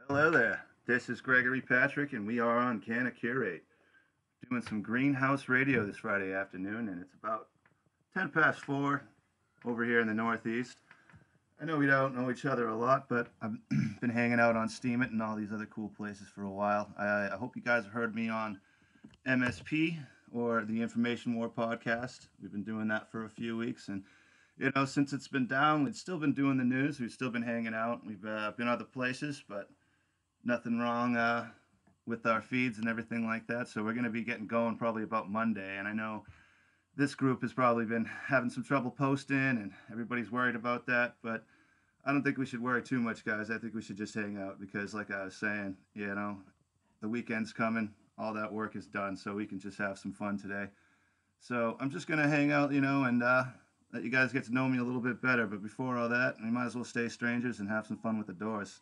Hello there. This is Gregory Patrick, and we are on Canna-Curate doing some greenhouse radio this Friday afternoon, and it's about 10 past 4 over here in the Northeast. I know we don't know each other a lot, but I've been hanging out on Steam It and all these other cool places for a while. I hope you guys have heard me on MSP or the Information War podcast. We've been doing that for a few weeks, and since it's been down, we've still been doing the news. We've still been hanging out. We've been other places, but nothing wrong with our feeds and everything like that. So we're going to be getting going probably about Monday. And I know this group has probably been having some trouble posting, and everybody's worried about that. But I don't think we should worry too much, guys. I think we should just hang out because, like I was saying, the weekend's coming. All that work is done, so we can just have some fun today. So I'm just going to hang out, and let you guys get to know me a little bit better. But before all that, we might as well stay strangers and have some fun with the Doors.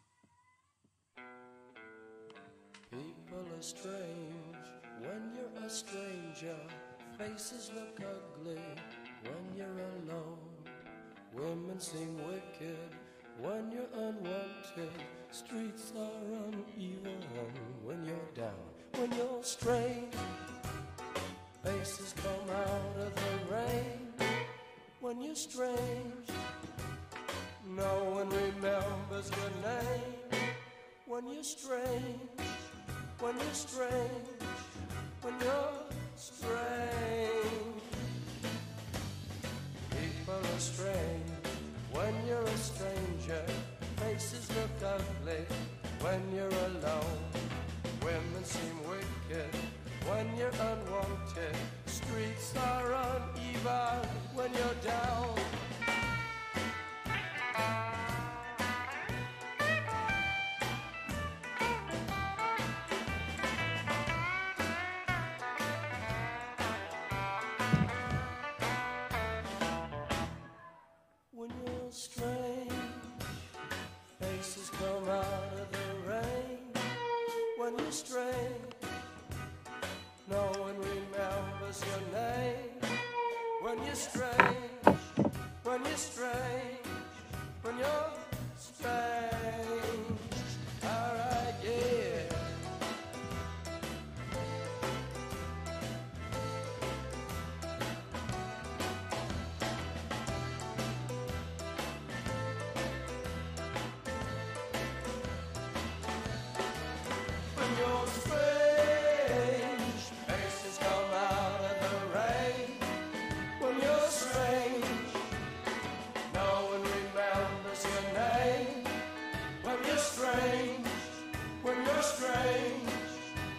People are strange when you're a stranger. Faces look ugly when you're alone. Women seem wicked when you're unwanted. Streets are uneven when you're down. When you're strange, faces come out of the rain. When you're strange, no one remembers your name. When you're strange, when you're strange, when you're strange. People are strange when you're a stranger. Faces look ugly when you're alone. Women seem wicked when you're unwanted. Streets are uneven when you're down. When you're strange, faces come out of the rain. When you're strange, no one remembers your name. When you're strange, when you're strange, when you're strange. Alright, yeah. When you're strange, faces come out of the rain. When you're strange, no one remembers your name. When you're strange, when you're strange,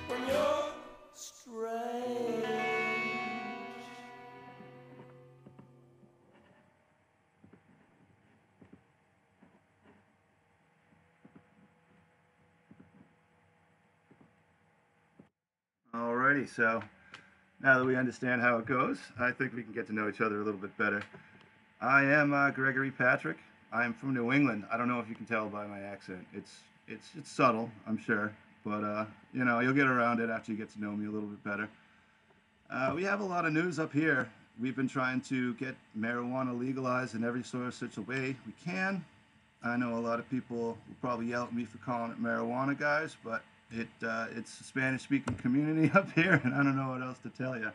when you're strange. Alrighty, so now that we understand how it goes, I think we can get to know each other a little bit better. I am Gregory Patrick. I am from New England. I don't know if you can tell by my accent. It's subtle, I'm sure, but you'll get around it after you get to know me a little bit better. We have a lot of news up here. We've been trying to get marijuana legalized in every sort of such a way we can. I know a lot of people will probably yell at me for calling it marijuana, guys, but it's a Spanish-speaking community up here, and I don't know what else to tell you.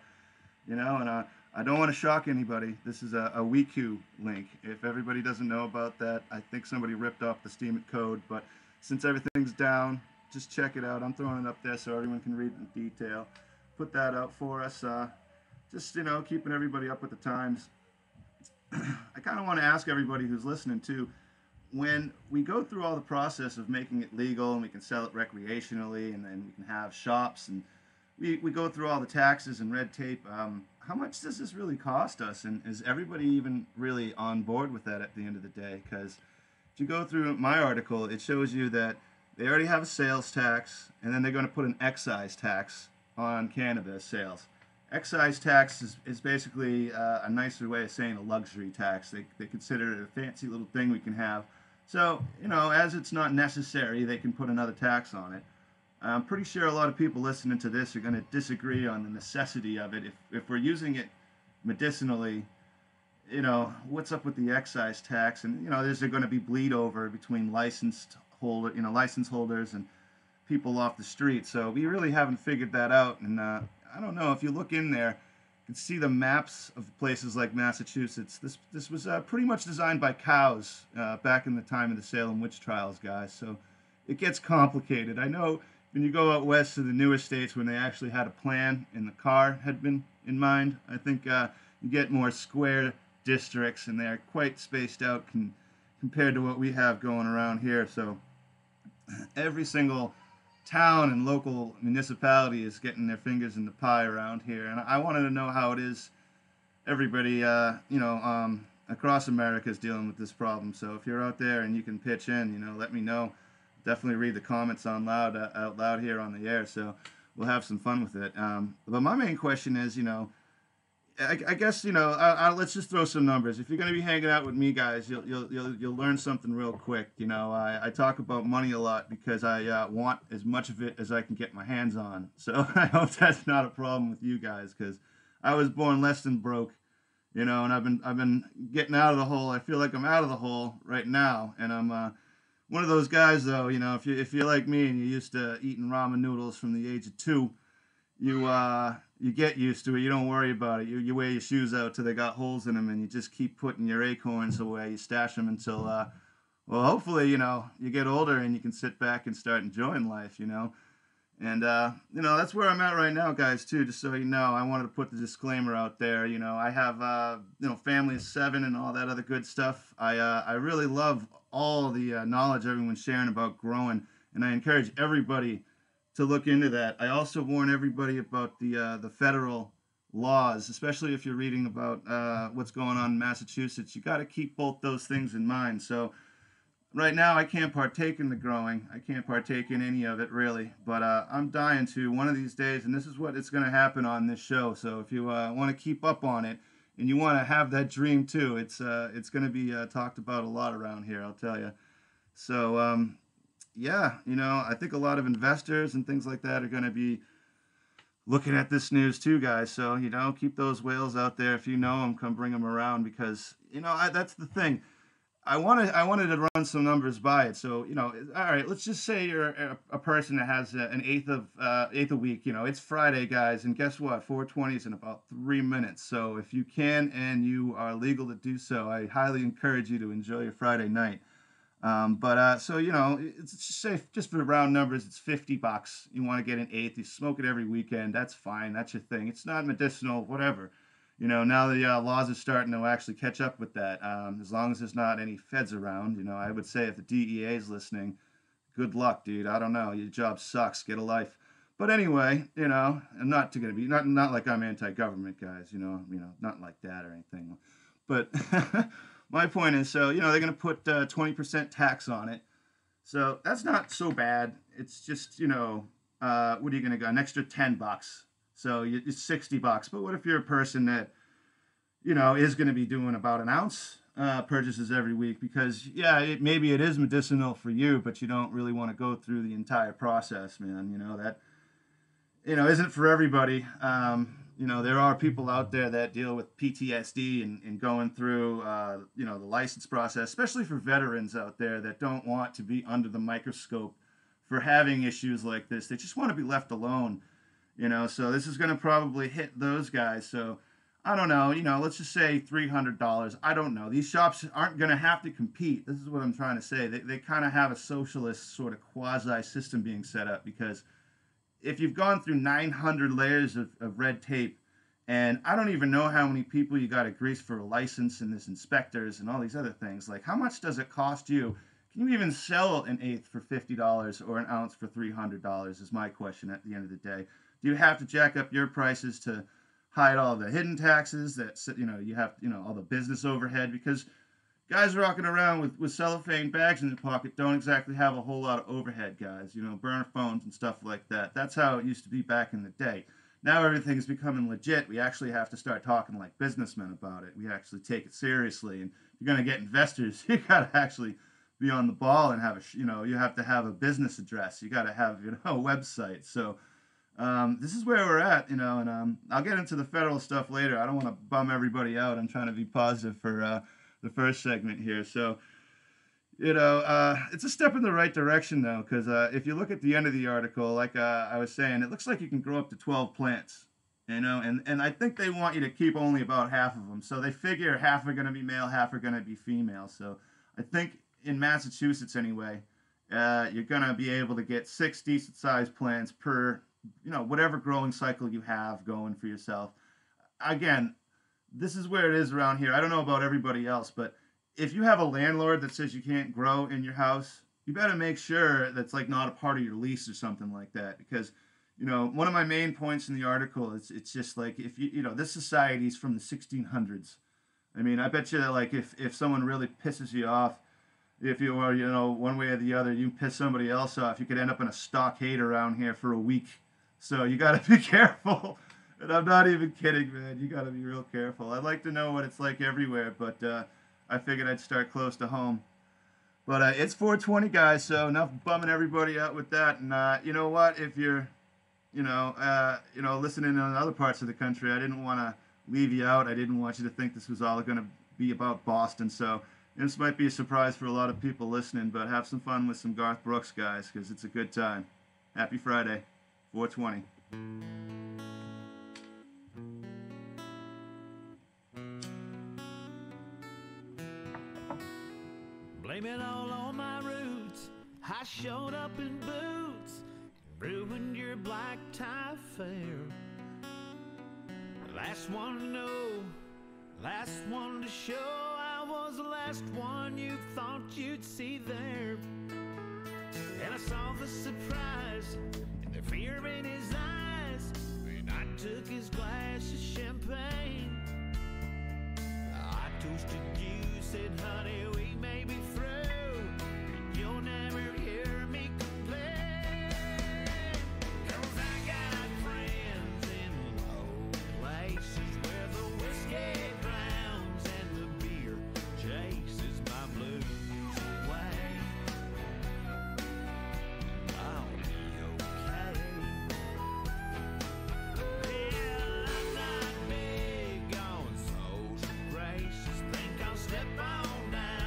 And I don't want to shock anybody. This is a WeQ link. If everybody doesn't know about that, I think somebody ripped off the Steam It code, but since everything's down, just check it out. I'm throwing it up there so everyone can read in detail. Put that out for us. Just, keeping everybody up with the times. I kind of want to ask everybody who's listening, too, when we go through all the process of making it legal and we can sell it recreationally and then we can have shops and we go through all the taxes and red tape, how much does this really cost us? And is everybody even really on board with that at the end of the day? Because if you go through my article, it shows you that they already have a sales tax and then they're going to put an excise tax on cannabis sales. Excise tax is basically a nicer way of saying a luxury tax. They consider it a fancy little thing we can have. So, as it's not necessary, they can put another tax on it. I'm pretty sure a lot of people listening to this are going to disagree on the necessity of it. If we're using it medicinally, what's up with the excise tax? And, is there going to be bleed over between licensed license holders and people off the street. So we really haven't figured that out. And I don't know if you look in there, you can see the maps of places like Massachusetts. This was pretty much designed by cows back in the time of the Salem witch trials, guys. So it gets complicated. I know when you go out west to the newer states, when they actually had a plan and the car had been in mind, I think you get more square districts and they're quite spaced out compared to what we have going around here. So every single town and local municipality is getting their fingers in the pie around here, and I wanted to know how it is everybody, across America is dealing with this problem. So if you're out there and you can pitch in, let me know. Definitely read the comments out loud here on the air. So we'll have some fun with it. But my main question is, I guess let's just throw some numbers. If you're going to be hanging out with me, guys, you'll learn something real quick. I talk about money a lot because I want as much of it as I can get my hands on. So I hope that's not a problem with you guys, because I was born less than broke, and I've been getting out of the hole. I feel like I'm out of the hole right now, and I'm one of those guys, though. If you're like me and you're used to eating ramen noodles from the age of 2, you get used to it. You don't worry about it. You wear your shoes out till they got holes in them, and you just keep putting your acorns away. You stash them until, well, hopefully, you get older and you can sit back and start enjoying life, And, that's where I'm at right now, guys, too, just so you know. I wanted to put the disclaimer out there. I have, family of 7 and all that other good stuff. I really love all the knowledge everyone's sharing about growing, and I encourage everybody to look into that. I also warn everybody about the federal laws, especially if you're reading about what's going on in Massachusetts. You got to keep both those things in mind. So right now, I can't partake in the growing. I can't partake in any of it, really. But I'm dying to one of these days, and this is what it's going to happen on this show. So if you want to keep up on it and you want to have that dream too, it's going to be talked about a lot around here, I'll tell you. So yeah, I think a lot of investors and things like that are going to be looking at this news too, guys. So, keep those whales out there. If you know them, come bring them around, because, that's the thing. I wanted to run some numbers by it. So, all right, let's just say you're a person that has an eighth a week. It's Friday, guys, and guess what? 420 is in about 3 minutes. So if you can and you are legal to do so, I highly encourage you to enjoy your Friday night. So it's just say, just for round numbers, it's $50. You want to get an eighth, you smoke it every weekend, that's fine, that's your thing. It's not medicinal, whatever. Now the laws are starting to actually catch up with that. As long as there's not any feds around, I would say if the DEA is listening, good luck, dude. I don't know, your job sucks, get a life. But anyway, I'm not going to be, not like I'm anti-government, guys, not like that or anything. But my point is, so, they're going to put 20% tax on it. So that's not so bad. It's just, what are you going to go? An extra $10. So it's $60. But what if you're a person that, is going to be doing about an ounce purchases every week? Because, yeah, maybe it is medicinal for you, but you don't really want to go through the entire process, man. That, isn't for everybody. There are people out there that deal with PTSD and going through, the license process, especially for veterans out there that don't want to be under the microscope for having issues like this. They just want to be left alone, so this is going to probably hit those guys. So I don't know, let's just say $300. I don't know. These shops aren't going to have to compete. This is what I'm trying to say. They kind of have a socialist sort of quasi system being set up, because if you've gone through 900 layers of red tape, and I don't even know how many people you got to grease for a license, and there's inspectors and all these other things, like, how much does it cost you? Can you even sell an eighth for $50 or an ounce for $300 is my question at the end of the day. Do you have to jack up your prices to hide all the hidden taxes that, you have, all the business overhead? Because guys walking around with cellophane bags in their pocket don't exactly have a whole lot of overhead, guys. Burner phones and stuff like that. That's how it used to be back in the day. Now everything's becoming legit. We actually have to start talking like businessmen about it. We actually take it seriously. And if you're going to get investors, you got to actually be on the ball and have you have to have a business address. You got to have, a website. So this is where we're at, and I'll get into the federal stuff later. I don't want to bum everybody out. I'm trying to be positive for the first segment here. So, it's a step in the right direction though, because if you look at the end of the article, like I was saying, it looks like you can grow up to 12 plants. And I think they want you to keep only about half of them. So they figure half are going to be male, half are going to be female. So I think in Massachusetts anyway, you're going to be able to get 6 decent sized plants per, whatever growing cycle you have going for yourself. Again, this is where it is around here. I don't know about everybody else, but if you have a landlord that says you can't grow in your house, you better make sure that's like not a part of your lease or something like that. Because, one of my main points in the article is it's just like if this society's from the 1600s. I mean, I bet you that like if someone really pisses you off, if you are one way or the other, you piss somebody else off, you could end up in a stockade around here for a week. So you got to be careful. And I'm not even kidding, man. You got to be real careful. I'd like to know what it's like everywhere, but I figured I'd start close to home. But it's 420, guys, so enough bumming everybody out with that. And you know what? If you're, listening in other parts of the country, I didn't want to leave you out. I didn't want you to think this was all going to be about Boston. So this might be a surprise for a lot of people listening, but have some fun with some Garth Brooks, guys, because it's a good time. Happy Friday, 420. Blame it all on my roots. I showed up in boots and ruined your black tie affair. Last one to know, last one to show. I was the last one you thought you'd see there. And I saw the surprise and the fear in his eyes when I took his glass of champagne. I toasted you, said, honey, we may be through, but you'll never hear me complain. 'Cause I got friends in low places where the whiskey drowns and the beer chases my blues away. I'll be okay. Yeah, I'm not big on social gracious. Think I'll step on down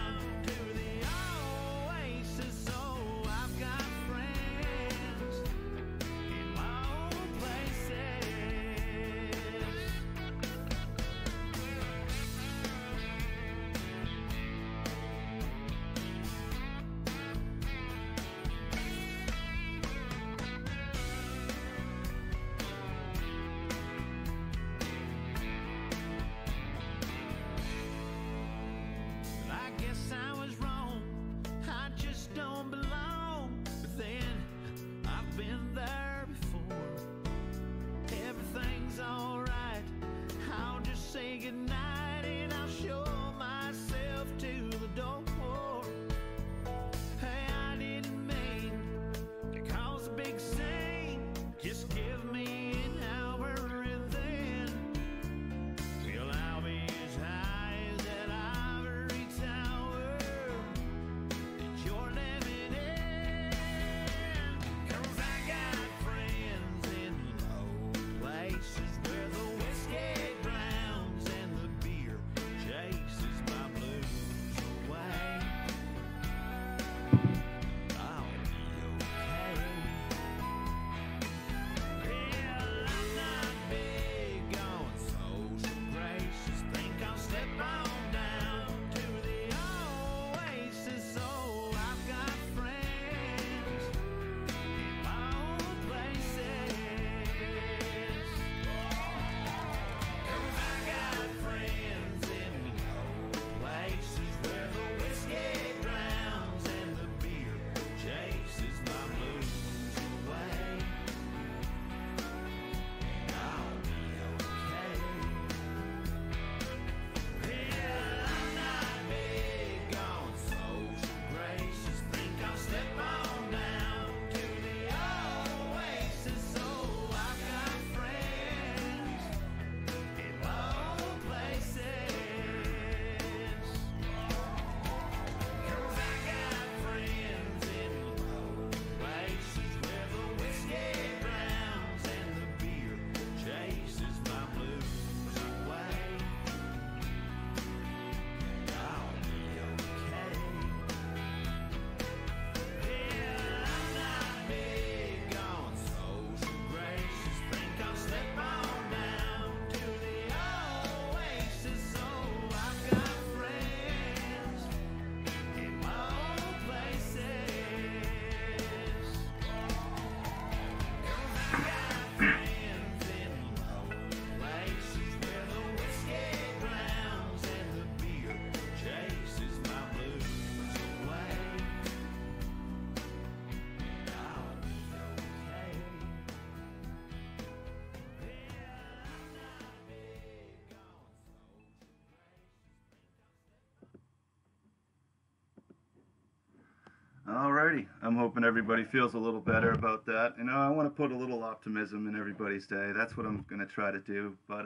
everybody. I'm hoping everybody feels a little better about that. I want to put a little optimism in everybody's day. That's what I'm going to try to do. But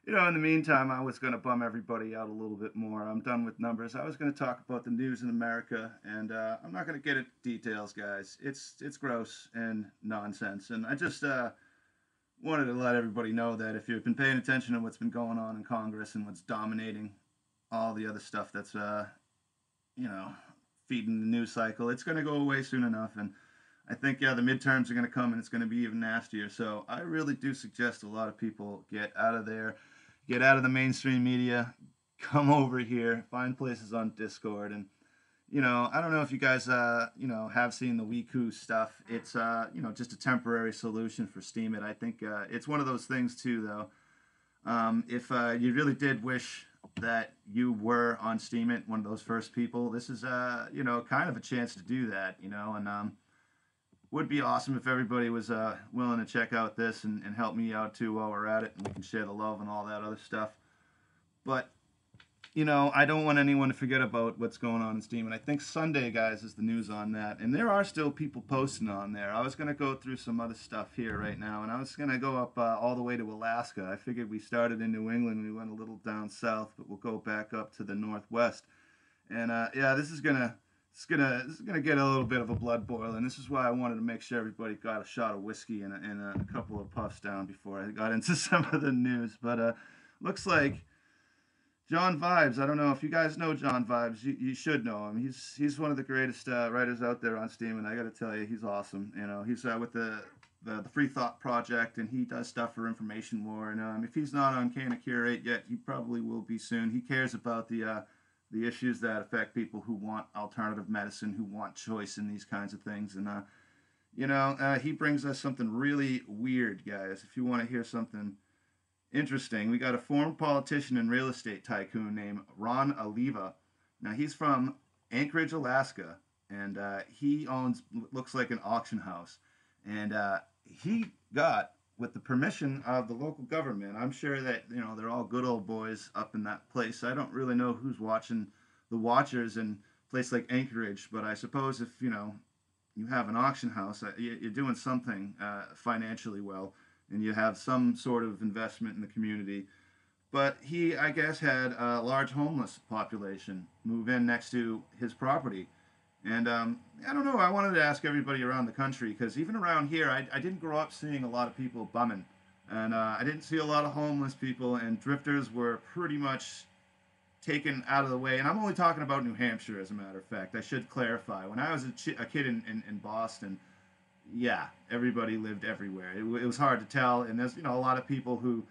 in the meantime, I was going to bum everybody out a little bit more. I'm done with numbers. I was going to talk about the news in America, and I'm not going to get into details, guys. It's gross and nonsense, and I just wanted to let everybody know that if you've been paying attention to what's been going on in Congress and what's dominating all the other stuff that's you know feeding the news cycle, it's going to go away soon enough. And I think, yeah, the midterms are going to come and it's going to be even nastier. So I really do suggest a lot of people get out of there, get out of the mainstream media, come over here, find places on Discord. And I don't know if you guys have seen the Wiku stuff. It's just a temporary solution for Steam It. I think it's one of those things too, though. If you really did wish that you were on Steam It, one of those first people, this is kind of a chance to do that. And would be awesome if everybody was willing to check out this and help me out too while we're at it, and we can share the love and all that other stuff. But I don't want anyone to forget about what's going on in Steam. And I think Sunday, guys, is the news on that. And there are still people posting on there. I was going to go through some other stuff here right now, and I was going to go up all the way to Alaska. I figured we started in New England, we went a little down south, but we'll go back up to the northwest. And yeah, this is gonna get a little bit of a blood boil, and this is why I wanted to make sure everybody got a shot of whiskey and a couple of puffs down before I got into some of the news. But looks like John Vibes. I don't know if you guys know John Vibes. You should know him. He's one of the greatest writers out there on Steam, and I got to tell you, he's awesome. He's with the Free Thought Project, and he does stuff for Information War. And if he's not on Canna-Curate yet, he probably will be soon. He cares about the issues that affect people who want alternative medicine, who want choice in these kinds of things. And he brings us something really weird, guys. If you want to hear something interesting, we got a former politician and real estate tycoon named Ron Oliva. Now, he's from Anchorage, Alaska, and he owns, looks like, an auction house. And he got, with the permission of the local government, I'm sure that, they're all good old boys up in that place. I don't really know who's watching the watchers in a place like Anchorage, but I suppose if, you have an auction house, you're doing something financially well, and you have some sort of investment in the community. But he, I guess, had a large homeless population move in next to his property. And I don't know, I wanted to ask everybody around the country, because even around here, I didn't grow up seeing a lot of people bumming. And I didn't see a lot of homeless people, and drifters were pretty much taken out of the way. And I'm only talking about New Hampshire, as a matter of fact. I should clarify. When I was a kid in Boston, yeah, everybody lived everywhere. It was hard to tell, and there's a lot of people who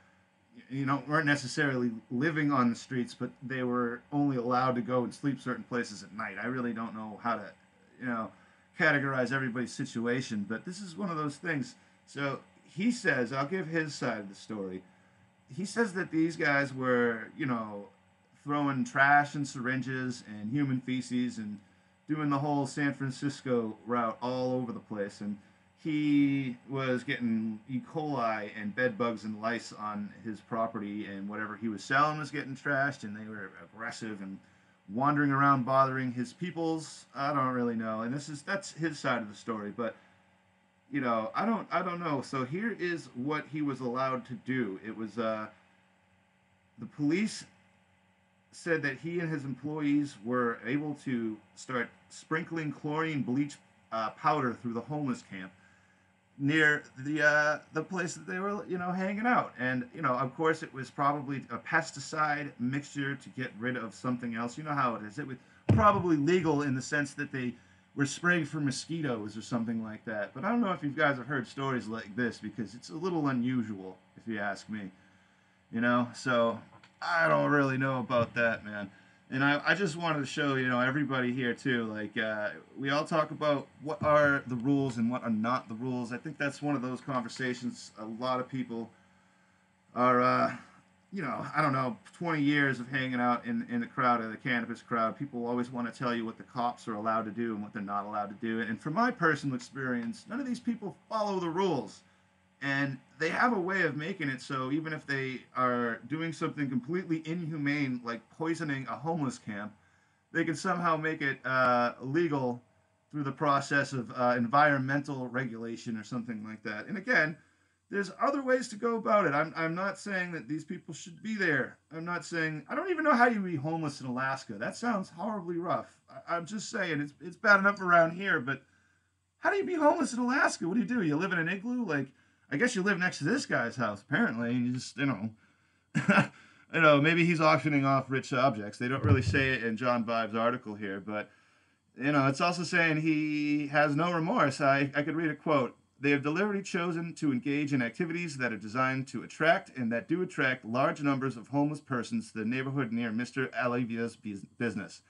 weren't necessarily living on the streets, but they were only allowed to go and sleep certain places at night. I really don't know how to categorize everybody's situation, but this is one of those things. So he says, I'll give his side of the story. He says that these guys were throwing trash and syringes and human feces and doing the whole San Francisco route all over the place. And he was getting E. coli and bed bugs and lice on his property, and whatever he was selling was getting trashed, and they were aggressive and wandering around bothering his peoples. I don't really know. And that's his side of the story, but I don't know. So here is what he was allowed to do. It was the police said that he and his employees were able to start sprinkling chlorine bleach powder through the homeless camp near the place that they were hanging out. And of course it was probably a pesticide mixture to get rid of something else. You know how it is. It was probably legal in the sense that they were spraying for mosquitoes or something like that. But I don't know if you guys have heard stories like this, because it's a little unusual, if you ask me. So I don't really know about that, man. And I just wanted to show, everybody here too, like, we all talk about what are the rules and what are not the rules. I think that's one of those conversations a lot of people are, I don't know, 20 years of hanging out in the crowd, the cannabis crowd. People always want to tell you what the cops are allowed to do and what they're not allowed to do. And from my personal experience, none of these people follow the rules. And they have a way of making it so even if they are doing something completely inhumane, like poisoning a homeless camp, they can somehow make it legal through the process of environmental regulation or something like that. And again, there's other ways to go about it. I'm not saying that these people should be there. I'm not saying, I don't even know how you be homeless in Alaska. That sounds horribly rough. I'm just saying it's bad enough around here, but how do you be homeless in Alaska? What do? You live in an igloo? Like, I guess you live next to this guy's house apparently, and you just, maybe he's auctioning off rich objects. They don't really say it in John Vibe's article here, but it's also saying he has no remorse. I could read a quote. They have deliberately chosen to engage in activities that are designed to attract and that do attract large numbers of homeless persons to the neighborhood near Mr. Alivia's business.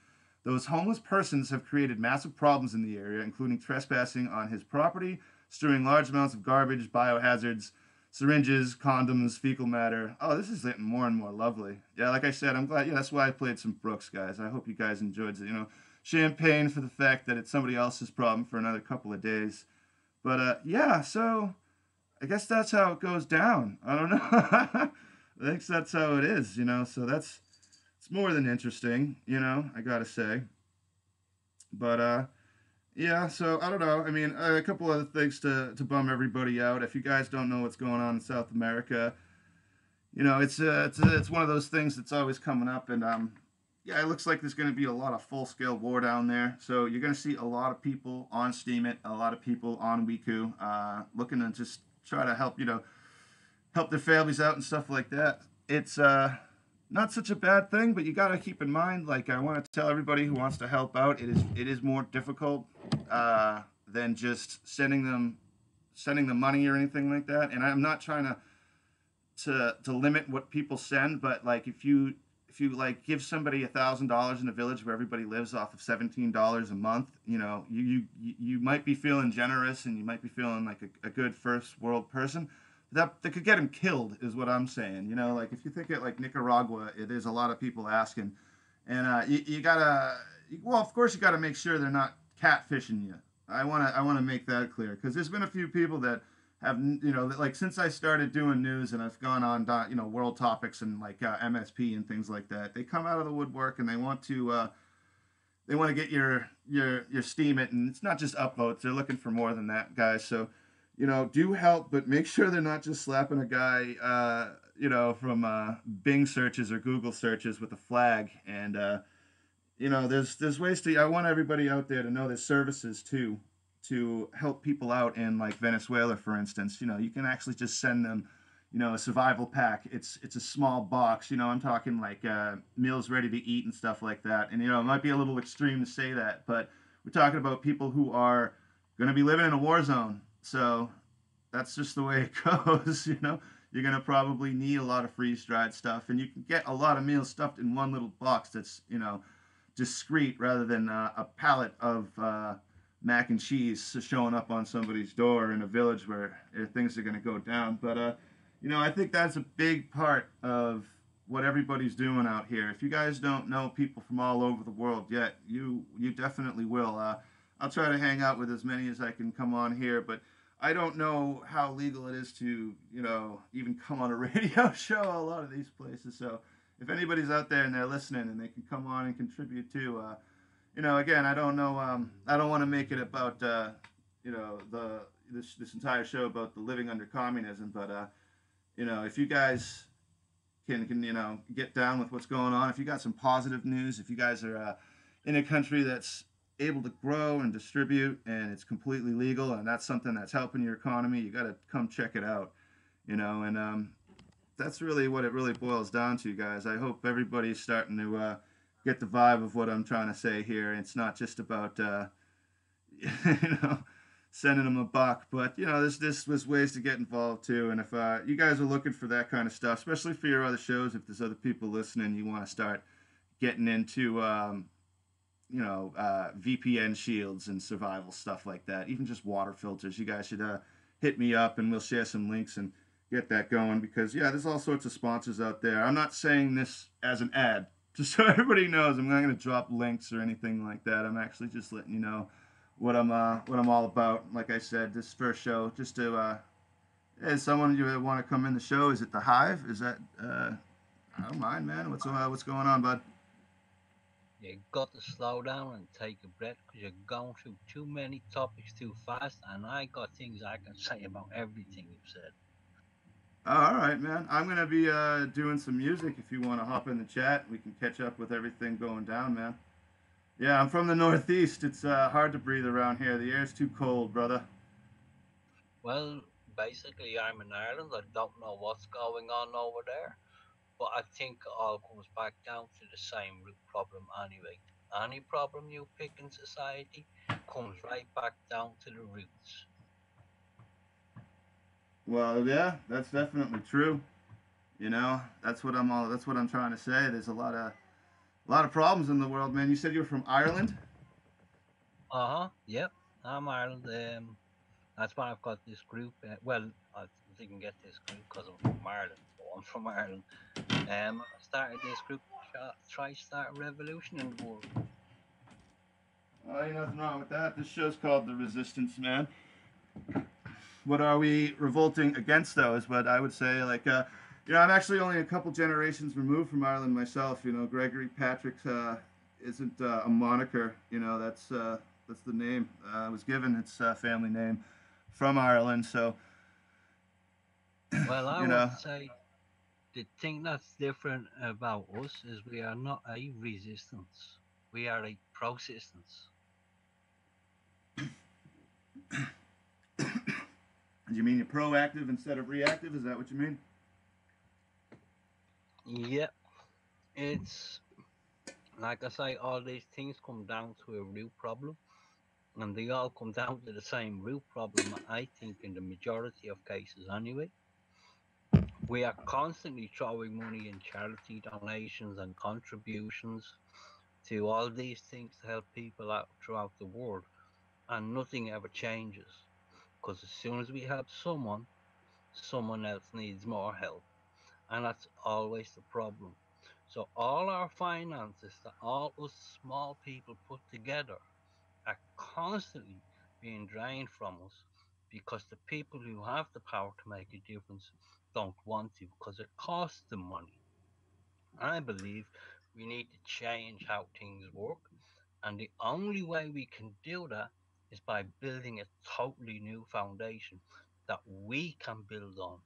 Those homeless persons have created massive problems in the area, including trespassing on his property, strewing large amounts of garbage, biohazards, syringes, condoms, fecal matter. Oh, this is getting more and more lovely. Yeah, like I said, I'm glad. Yeah, that's why I played some Brooks, guys. I hope you guys enjoyed it. Champagne for the fact that it's somebody else's problem for another couple of days. But yeah, so I guess that's how it goes down. I don't know. I think that's how it is, So it's more than interesting, I gotta say. But yeah, so I don't know. I mean, a couple other things to bum everybody out. If you guys don't know what's going on in South America, it's one of those things that's always coming up, and yeah, it looks like there's going to be a lot of full-scale war down there. So you're going to see a lot of people on Steemit, a lot of people on Wiku, looking to just try to help their families out and stuff like that. It's not such a bad thing, but you got to keep in mind, like I want to tell everybody who wants to help out, it is more difficult than just sending them money or anything like that. And I'm not trying to limit what people send, but like if you like give somebody $1,000 in a village where everybody lives off of $17 a month, you might be feeling generous and you might be feeling like a good first world person. That could get him killed, is what I'm saying. Like if you think it like Nicaragua, there's a lot of people asking, and you gotta, well, of course you gotta make sure they're not catfishing you. I wanna make that clear, because there's been a few people that have, like since I started doing news and I've gone on, world topics and like MSP and things like that, they come out of the woodwork and they want to get your Steemit, and it's not just upvotes. They're looking for more than that, guys. So, do help, but make sure they're not just slapping a guy, from Bing searches or Google searches with a flag. And there's ways to. I want everybody out there to know there's services too to help people out in like Venezuela, for instance. You can actually just send them, a survival pack. It's a small box. I'm talking like meals ready to eat and stuff like that. And it might be a little extreme to say that, but we're talking about people who are going to be living in a war zone. So that's just the way it goes. You're going to probably need a lot of freeze-dried stuff, and you can get a lot of meals stuffed in one little box that's discreet, rather than a pallet of mac and cheese showing up on somebody's door in a village where things are going to go down. But I think that's a big part of what everybody's doing out here. If you guys don't know people from all over the world yet, you definitely will. I'll try to hang out with as many as I can come on here, but I don't know how legal it is to, even come on a radio show a lot of these places. So if anybody's out there and they're listening and they can come on and contribute too, again, I don't know, I don't want to make it about, this entire show about the living under communism, but, if you guys can get down with what's going on, if you got some positive news, if you guys are in a country that's able to grow and distribute and it's completely legal and that's something that's helping your economy, you got to come check it out. And that's really what it really boils down to, guys. I hope everybody's starting to get the vibe of what I'm trying to say here. It's not just about sending them a buck, but this was ways to get involved too. And if you guys are looking for that kind of stuff, especially for your other shows, if there's other people listening, you want to start getting into VPN shields and survival stuff like that, even just water filters, you guys should hit me up and we'll share some links and get that going, because there's all sorts of sponsors out there. I'm not saying this as an ad, just so everybody knows. I'm not going to drop links or anything like that. I'm actually just letting you know what I'm all about. Like I said, this first show, just to is someone you want to come in the show? Is it the Hive? Is that I don't mind, man. What's going on, bud? You got to slow down and take a breath because you're going through too many topics too fast, and I got things I can say about everything you've said. Oh, all right, man. I'm gonna be doing some music. If you want to hop in the chat, we can catch up with everything going down, man. Yeah, I'm from the Northeast. It's hard to breathe around here. The air's too cold, brother. Well, basically, I'm in Ireland. I don't know what's going on over there, but I think it all comes back down to the same root problem anyway. Any problem you pick in society comes right back down to the roots. Well, yeah, that's definitely true. You know, that's what I'm all. That's what I'm trying to say. There's a lot of problems in the world, man. You said you were from Ireland. Uh huh. Yep. I'm Ireland. That's why I've got this group. Well, I didn't get this group because I'm from Ireland. So I'm from Ireland. I started this group to try start a revolution in the world. Oh, ain't nothing wrong with that. This show's called The Resistance, man. What are we revolting against, though, is what I would say. Like, I'm actually only a couple generations removed from Ireland myself. You know, Gregory Patrick isn't a moniker. You know, that's the name I was given. It's a family name from Ireland. So, Well, I you would know, say the thing that's different about us is we are not a resistance. We are a persistence. do you mean you're proactive instead of reactive? Is that what you mean? Yep. It's like I say, all these things come down to a root problem, and they all come down to the same root problem, I think, in the majority of cases anyway. We are constantly throwing money in charity donations and contributions to all these things to help people out throughout the world, and nothing ever changes. Because as soon as we help someone, someone else needs more help, and that's always the problem. So all our finances that all us small people put together are constantly being drained from us because the people who have the power to make a difference don't want to because it costs them money. I believe we need to change how things work, and the only way we can do that is by building a totally new foundation that we can build on.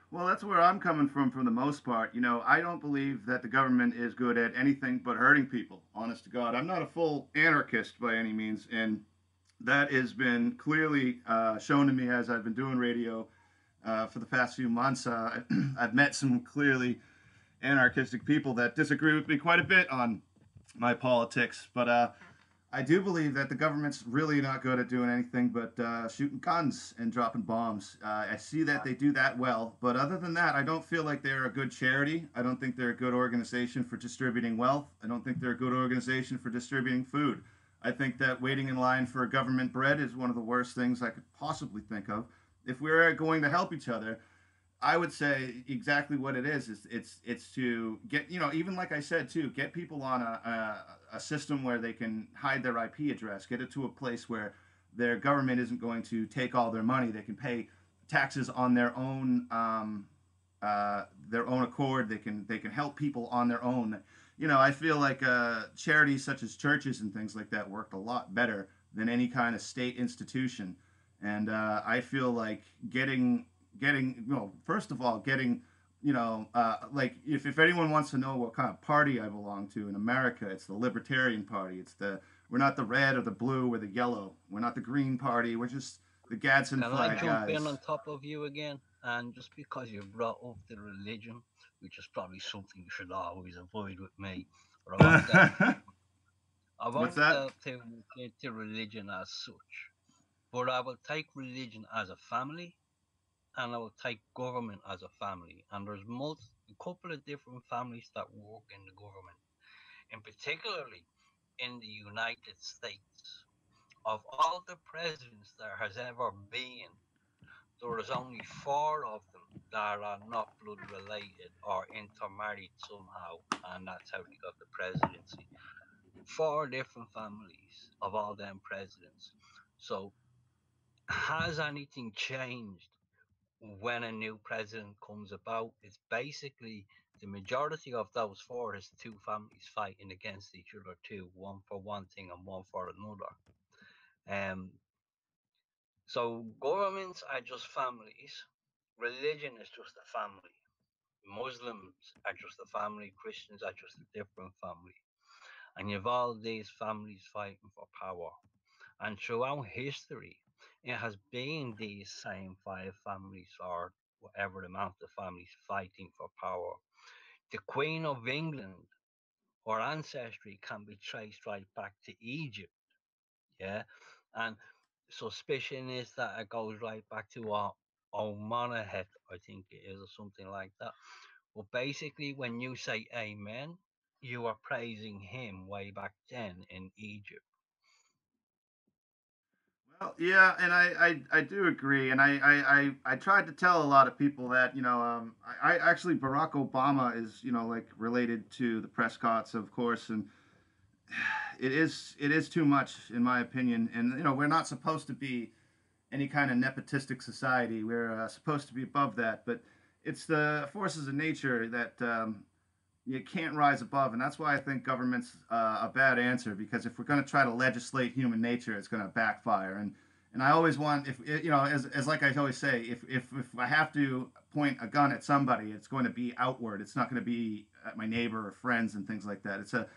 Well, that's where I'm coming from the most part. You know, I don't believe that the government is good at anything but hurting people. Honest to God, I'm not a full anarchist by any means, and that has been clearly shown to me as I've been doing radio for the past few months. I've met some clearly anarchistic people that disagree with me quite a bit on my politics, but I do believe that the government's really not good at doing anything but shooting guns and dropping bombs. I see that they do that well, but other than that, I don't feel like they're a good charity. I don't think they're a good organization for distributing wealth. I don't think they're a good organization for distributing food. I think that waiting in line for government bread is one of the worst things I could possibly think of. If we're going to help each other, I would say exactly what it is. It's to get, even like I said too, get people on a system where they can hide their IP address, get it to a place where their government isn't going to take all their money. They can pay taxes on their own accord. They can help people on their own. I feel like charities such as churches and things like that worked a lot better than any kind of state institution. And I feel like getting first of all getting like if anyone wants to know what kind of party I belong to in America, it's the Libertarian Party. We're not the red or the blue or the yellow. We're not the Green Party. We're just the Gadsden Can I flag jump in guys. on top of you again? And just because you brought up the religion, which is probably something you should always avoid with me, but I What's won't that? delve too much into religion as such. But I will take religion as a family, and I will take government as a family. And there's a couple of different families that work in the government, in particularly in the United States. Of all the presidents there has ever been, there is only four of them that are not blood related or intermarried somehow, and that's how they got the presidency. Four different families of all them presidents. So, has anything changed when a new president comes about? It's basically the majority of those four is two families fighting against each other too, one for one thing and one for another. Um, so governments are just families. Religion is just a family. Muslims are just a family. Christians are just a different family. And you've all these families fighting for power. And throughout history, it has been these same five families or whatever amount of families fighting for power. The Queen of England, her ancestry can be traced right back to Egypt. Yeah. And suspicion is that it goes right back to Omanhahet, I think it is, or something like that. But basically, when you say amen, you are praising him way back then in Egypt. Well, yeah, and I do agree, and I tried to tell a lot of people that I actually Barack Obama is like related to the Prescotts, of course, and it is too much in my opinion, and we're not supposed to be any kind of nepotistic society. We're supposed to be above that, but it's the forces of nature that you can't rise above, and that's why I think government's a bad answer. Because if we're going to try to legislate human nature, it's going to backfire. And I always want, if as like I always say, if I have to point a gun at somebody, it's going to be outward. It's not going to be at my neighbor or friends and things like that. It's a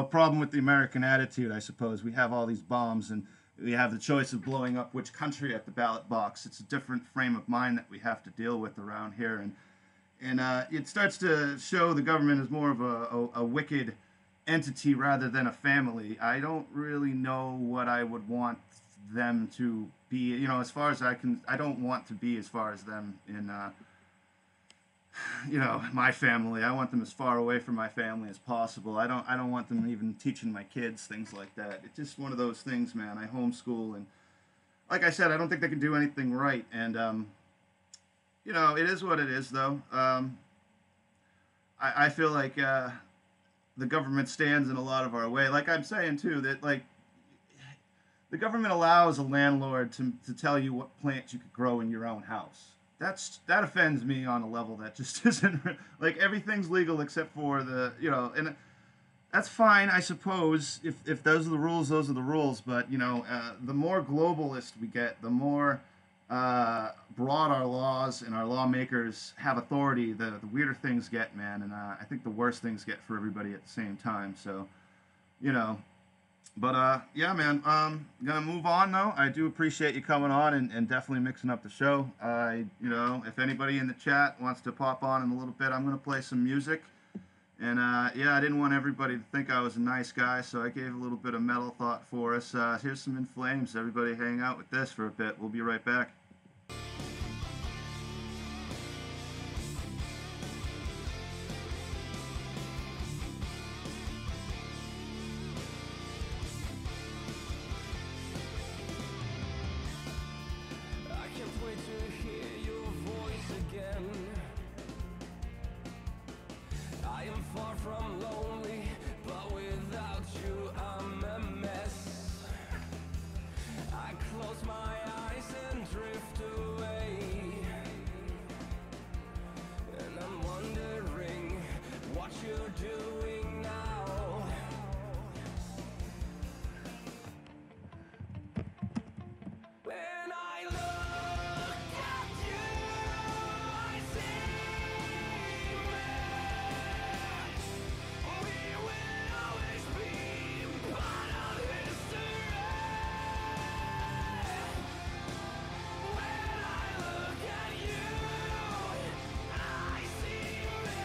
problem with the American attitude, I suppose. We have all these bombs and we have the choice of blowing up which country at the ballot box. It's a different frame of mind that we have to deal with around here, and it starts to show the government as more of a wicked entity rather than a family. I don't really know what I would want them to be. As far as I don't want to be as far as them in my family. I want them as far away from my family as possible. I don't want them even teaching my kids things like that. It's just one of those things, man. I homeschool, and like I said, I don't think they can do anything right. And it is what it is, though. I feel like the government stands in a lot of our way. Like I'm saying too, that like the government allows a landlord to tell you what plants you could grow in your own house. That offends me on a level that just isn't like everything's legal except for and that's fine, I suppose. If those are the rules, those are the rules. But the more globalist we get, the more broad our laws and our lawmakers have authority, the weirder things get, man. And I think the worse things get for everybody at the same time. So, you know, but yeah, man. Gonna move on though. I do appreciate you coming on and definitely mixing up the show. If anybody in the chat wants to pop on in a little bit, I'm gonna play some music. And yeah, I didn't want everybody to think I was a nice guy, so I gave a little bit of metal thought for us. Here's some In Flames. Everybody hang out with this for a bit. We'll be right back. I can't wait to hear your voice again. I am far from lonely, but without you I'm a mess. I close my eyes and drift away, and I'm wondering what you're doing now. When I look at you, I see we will always be part of history. When I look at you, I see me.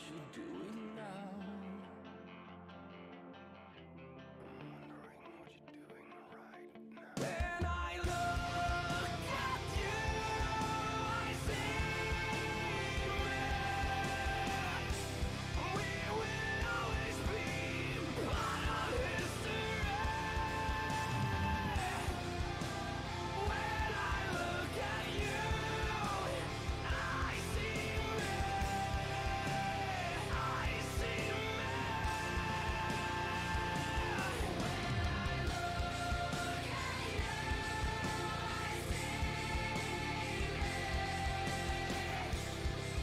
you're doing now. I'm wondering what you're doing right now. When I look at you, I see we will always be part of history. When I look at you, I see me. I see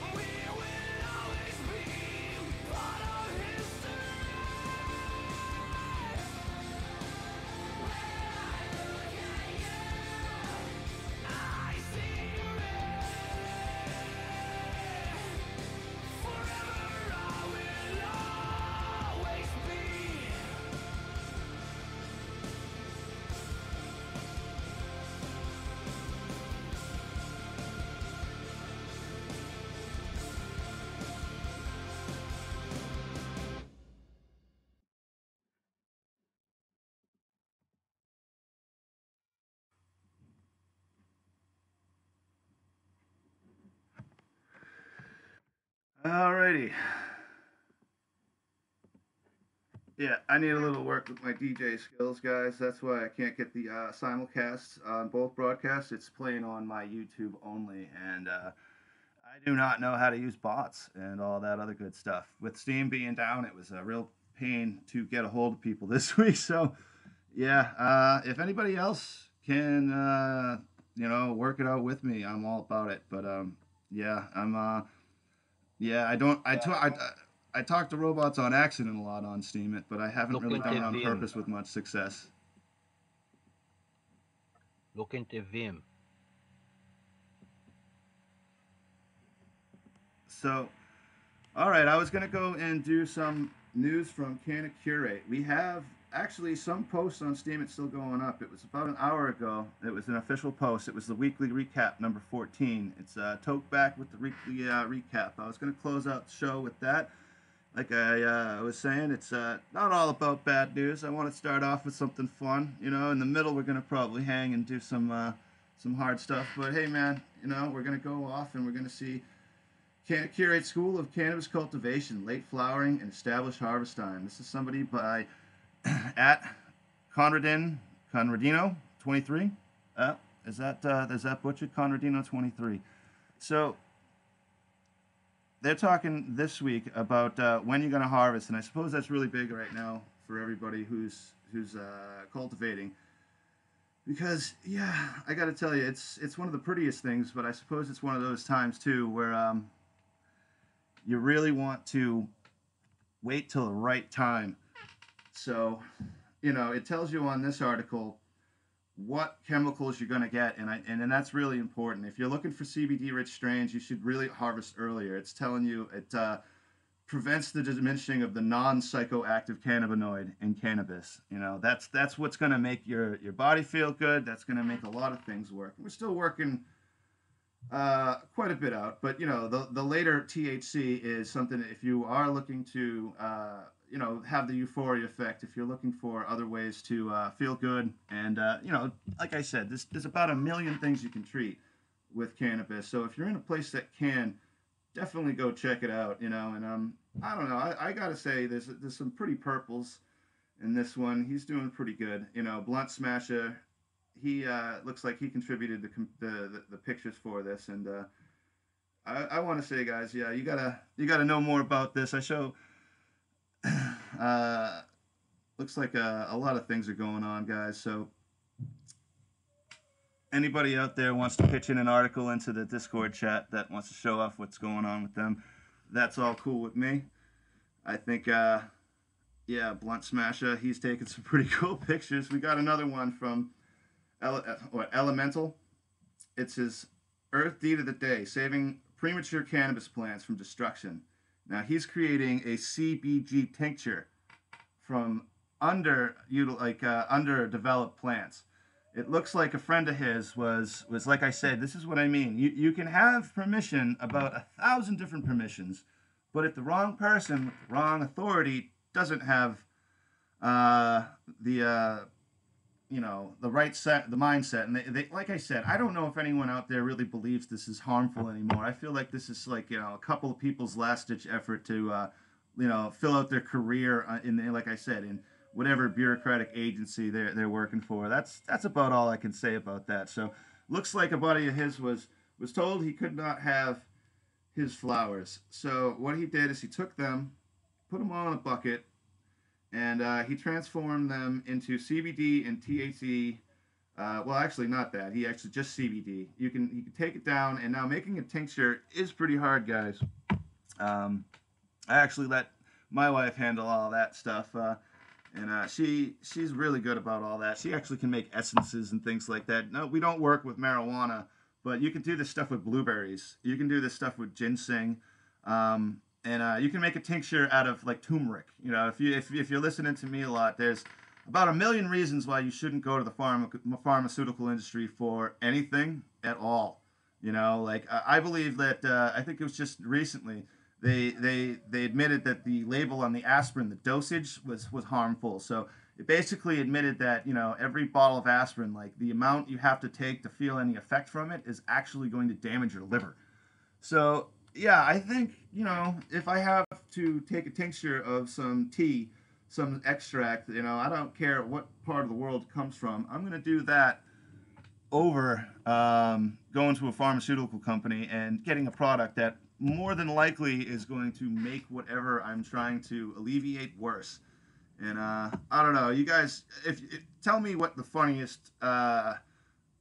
me. We will always be part of history. I see me. Forever I will always be. Alrighty. Yeah, I need a little work with my DJ skills, guys. That's why I can't get the simulcasts on both broadcasts. It's playing on my YouTube only, and I do not know how to use bots and all that other good stuff. With Steam being down, it was a real pain to get a hold of people this week. So, yeah, if anybody else can, work it out with me, I'm all about it. But yeah, yeah, I don't. I talk to robots on accident a lot on Steam, but I haven't Look really done it into on Vim. purpose with much success. Look into Vim. So, all right, I was gonna go and do some news from Canna-Curate. We have actually some posts on Steam. It's still going up. It was about an hour ago. It was an official post. It was the weekly recap number 14. It's tote back with the weekly recap. I was gonna close out the show with that. Like I was saying, it's not all about bad news. I want to start off with something fun. In the middle, we're gonna probably hang and do some hard stuff. But hey, man, we're gonna go off and we're gonna see Canna-Curate School of Cannabis Cultivation, late flowering and established harvest time. This is somebody by at Conradino 23. Is that butchered? Conradino 23. So they're talking this week about when you're going to harvest, and I suppose that's really big right now for everybody who's cultivating. Because yeah, I got to tell you, it's one of the prettiest things, but I suppose it's one of those times too where you really want to wait till the right time. So, it tells you on this article what chemicals you're going to get, and that's really important. If you're looking for CBD-rich strains, you should really harvest earlier. It's telling you it prevents the diminishing of the non-psychoactive cannabinoid in cannabis. That's what's going to make your body feel good. That's going to make a lot of things work. We're still working quite a bit out, but the later THC is something that if you are looking to have the euphoria effect, if you're looking for other ways to feel good, and like I said, there's about a million things you can treat with cannabis. So if you're in a place that can, definitely go check it out. And I don't know, I gotta say there's some pretty purples in this one. He's doing pretty good. Blunt Smasher, he looks like he contributed the pictures for this, and I want to say, guys, yeah, you gotta know more about this. I show looks like a lot of things are going on, guys. So anybody out there wants to pitch in an article into the Discord chat that wants to show off what's going on with them, that's all cool with me. I think yeah, Blunt Smasher, he's taking some pretty cool pictures. We got another one from Elemental. It's his Earth Deed of the Day, saving premature cannabis plants from destruction. Now he's creating a CBG tincture from underdeveloped plants. It looks like a friend of his was like I said. This is what I mean. You can have permission, about 1,000 different permissions, But if the wrong person with the wrong authority doesn't have uh, the the right set, the mindset, and they like I said, I don't know if anyone out there really believes this is harmful anymore. I feel like this is like a couple of people's last ditch effort to fill out their career like I said, in whatever bureaucratic agency they're working for. That's about all I can say about that. So looks like a buddy of his was told he could not have his flowers. So what he did is he took them, put them all in a bucket, and he transformed them into CBD and THC. Well, actually, not that. He actually just CBD. You can take it down, and now making a tincture is pretty hard, guys. I actually let my wife handle all that stuff, and she's really good about all that. She actually can make essences and things like that. No, we don't work with marijuana, but you can do this stuff with blueberries. You can do this stuff with ginseng. And you can make a tincture out of like turmeric. If you're listening to me a lot, there's about a million reasons why you shouldn't go to the pharmaceutical industry for anything at all. Like I believe that I think it was just recently they admitted that the label on the aspirin, the dosage was harmful. So it basically admitted that every bottle of aspirin, like the amount you have to take to feel any effect from it, is actually going to damage your liver. So yeah, I think if I have to take a tincture of some tea, some extract, I don't care what part of the world it comes from. I'm gonna do that over going to a pharmaceutical company and getting a product that more than likely is going to make whatever I'm trying to alleviate worse. And I don't know, you guys, if tell me what the funniest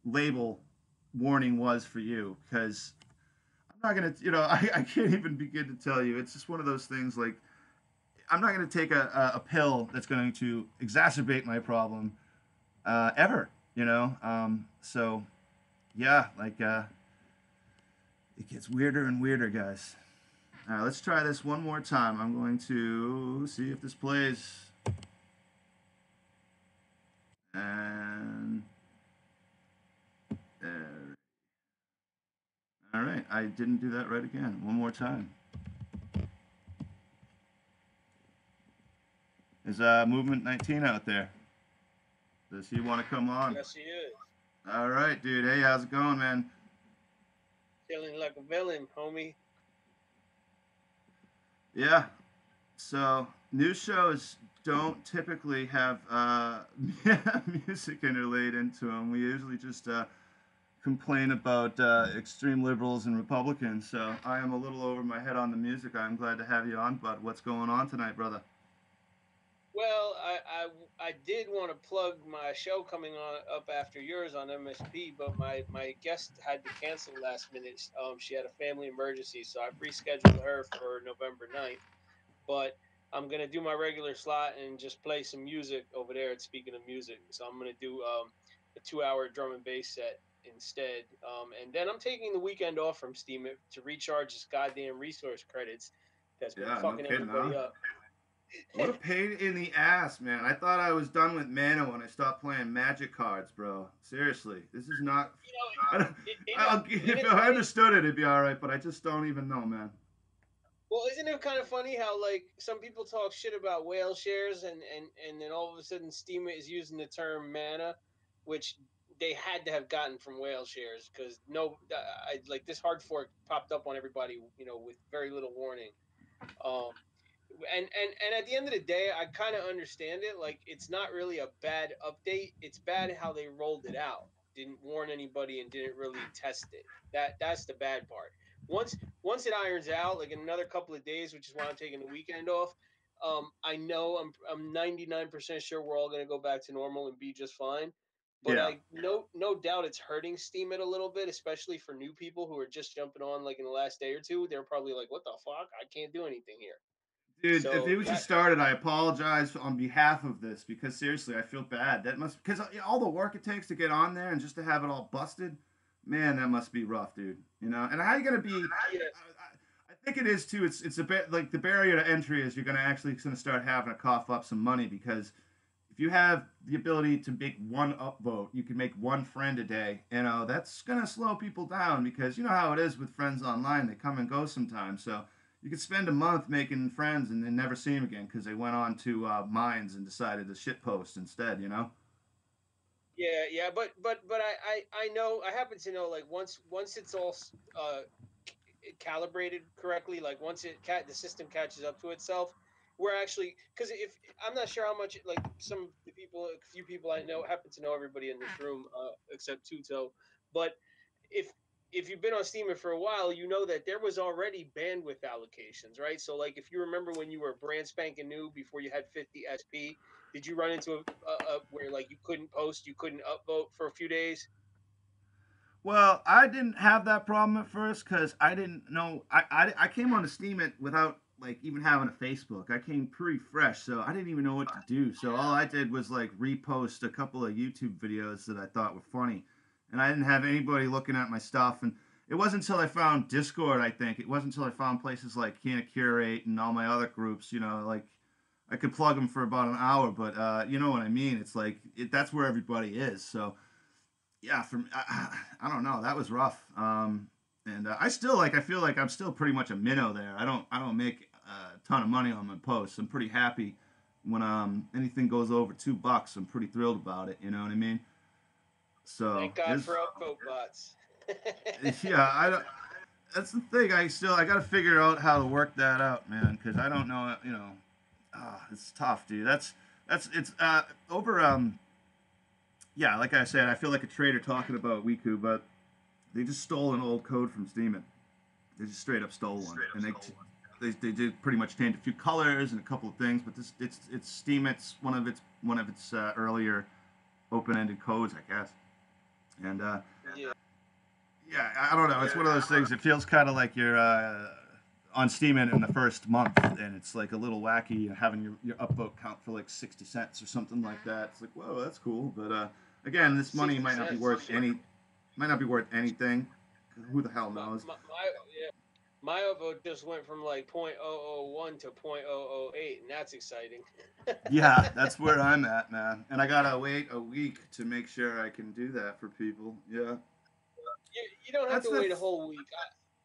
label warning was for you, because I'm not gonna, I can't even begin to tell you. It's just one of those things. Like, I'm not gonna take a pill that's going to exacerbate my problem ever. So yeah, like it gets weirder and weirder, guys. All right, let's try this one more time. I'm going to see if this plays. And all right, I didn't do that right again. One more time. Is Movement 19 out there? Does he want to come on? Yes, he is. All right, dude. Hey, how's it going, man? Feeling like a villain, homie. Yeah. So news shows don't typically have music interlaid into them. We usually just complain about extreme liberals and Republicans. So I am a little over my head on the music. I'm glad to have you on, bud. What's going on tonight, brother? Well, I did want to plug my show coming on up after yours on MSP, but my guest had to cancel last minute. She had a family emergency, so I've rescheduled her for November 9th. But I'm gonna do my regular slot and just play some music over there. At Speaking of music, so I'm gonna do a 2-hour drum and bass set instead. And then I'm taking the weekend off from Steam to recharge this goddamn resource credits that's been Yeah, no fucking kidding, huh? everybody up. What a pain in the ass, man. I thought I was done with mana when I stopped playing Magic cards, bro. Seriously, this is not. I, don't, if I understood it, it'd be all right, but I just don't even know, man. Well, isn't it kind of funny how like some people talk shit about whale shares and then all of a sudden Steam is using the term mana, which they had to have gotten from whale shares because no, I like this hard fork popped up on everybody, with very little warning. Um, and at the end of the day, I kind of understand it. Like, it's not really a bad update. It's bad how they rolled it out. Didn't warn anybody and didn't really test it. That's the bad part. Once it irons out, like in another couple of days, which is why I'm taking the weekend off. I know I'm 99% sure we're all gonna go back to normal and be just fine. But Yeah. I no doubt it's hurting Steam it a little bit, especially for new people who are just jumping on like in the last day or two. They're probably like, "What the fuck? I can't do anything here." Dude, if So it was just started, I apologize on behalf of this because seriously, I feel bad. That must because all the work it takes to get on there and just to have it all busted, man, that must be rough, dude. And how you gonna be? I think it is too. It's a bit like the barrier to entry is you're gonna start having to cough up some money because if you have the ability to make one upvote, you can make one friend a day. That's gonna slow people down because you know how it is with friends online; they come and go sometimes. So you could spend a month making friends and then never see them again because they went on to mines and decided to shit post instead. You know? Yeah, yeah, but I know I happen to know like once it's all calibrated correctly, like once the system catches up to itself, we're actually because if I'm not sure how much like some of the people, a few people I know happen to know everybody in this room except Tuto, but if if you've been on Steam for a while, you know that there was already bandwidth allocations, right? So like if you remember when you were brand spanking new before you had 50 SP, did you run into a where like you couldn't post, you couldn't upvote for a few days? Well, I didn't have that problem at first because I didn't know. I came onto Steam it without like even having a Facebook. I came pretty fresh, so I didn't even know what to do. So all I did was like repost a couple of YouTube videos that I thought were funny, and I didn't have anybody looking at my stuff. And it wasn't until I found Discord, I think. It wasn't until I found places like Canna-Curate and all my other groups. You know, like I could plug them for about an hour, but you know what I mean. It's like that's where everybody is. So yeah, I don't know. That was rough. And I still like. I feel like I'm still pretty much a minnow there. I don't make a ton of money on my posts. I'm pretty happy when anything goes over $2. I'm pretty thrilled about it. You know what I mean? So Thank God there's for upvote bots. yeah. I don't. That's the thing. I got to figure out how to work that out, man. Because I don't know. You know, it's tough, dude. That's it's over. Yeah, like I said, I feel like a traitor talking about Wiku, but they just stole an old code from Steam. They just straight up stole one, and they did pretty much change a few colors and a couple of things. But this it's Steam. It's one of its earlier open-ended codes, I guess. And Yeah. yeah, I don't know. It's one of those things. It feels kind of like you're on Steam in the first month, and it's like a little wacky having your upvote count for like 60 cents or something like that. It's like, whoa, that's cool. But again, this money 60 might not be cents. worth anything. Who the hell My, knows? yeah, my upvote just went from like 0.001 to 0.008, and that's exciting. Yeah, that's where I'm at, man. And I gotta wait a week to make sure I can do that for people. Yeah, You don't have that's to the wait a whole week.